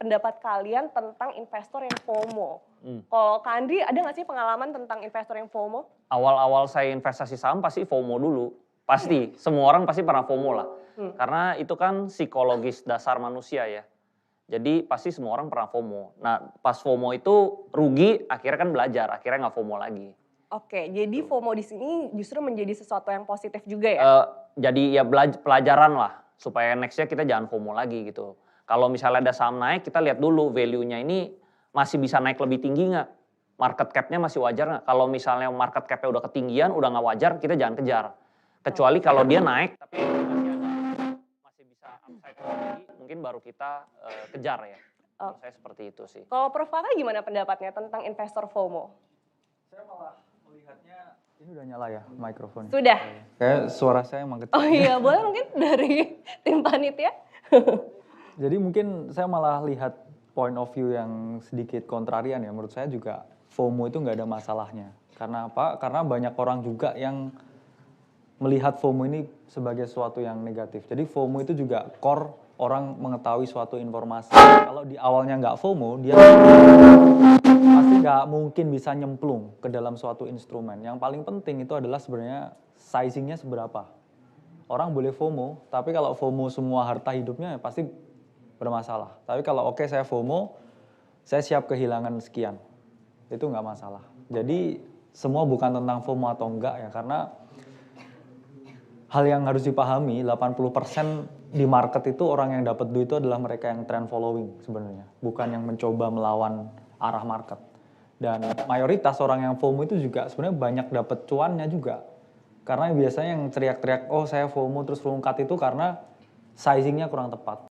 pendapat kalian tentang investor yang FOMO. Kalau Kak Andri, ada nggak sih pengalaman tentang investor yang FOMO? Awal-awal saya investasi saham pasti FOMO dulu. Pasti, semua orang pasti pernah FOMO lah. Karena itu kan psikologis dasar manusia ya. Jadi pasti semua orang pernah FOMO. Nah pas FOMO itu rugi, akhirnya kan belajar, akhirnya nggak FOMO lagi. Oke, jadi FOMO di sini justru menjadi sesuatu yang positif juga ya? Jadi ya pelajaran lah, supaya nextnya kita jangan FOMO lagi gitu. Kalau misalnya ada saham naik, kita lihat dulu value-nya ini masih bisa naik lebih tinggi nggak? Market cap-nya masih wajar nggak? Kalau misalnya market cap-nya udah ketinggian, udah nggak wajar, kita jangan kejar. Kecuali kalau dia naik, tapi masih bisa upside tinggi, mungkin baru kita kejar ya. Menurut saya seperti itu sih. Kalau Prof Fakih gimana pendapatnya tentang investor FOMO? Saya malah melihatnya, ini udah nyala ya mikrofonnya? Sudah. Kayak suara saya emang kecil. Oh iya, boleh mungkin dari tim panitia? Jadi mungkin saya malah lihat point of view yang sedikit kontrarian ya. Menurut saya juga FOMO itu nggak ada masalahnya. Karena apa? Karena banyak orang juga yang melihat FOMO ini sebagai sesuatu yang negatif. Jadi FOMO itu juga core orang mengetahui suatu informasi. Kalau di awalnya nggak FOMO, dia pasti nggak mungkin bisa nyemplung ke dalam suatu instrumen. Yang paling penting itu adalah sebenarnya sizingnya seberapa. Orang boleh FOMO, tapi kalau FOMO semua harta hidupnya ya pasti bermasalah. Tapi kalau oke, saya FOMO, saya siap kehilangan sekian. Itu nggak masalah. Jadi semua bukan tentang FOMO atau enggak ya, karena hal yang harus dipahami, 80% di market itu orang yang dapat duit itu adalah mereka yang trend following sebenarnya, bukan yang mencoba melawan arah market. Dan mayoritas orang yang FOMO itu juga sebenarnya banyak dapat cuannya juga. Karena biasanya yang teriak-teriak, oh saya FOMO terus lungkat itu karena sizingnya kurang tepat.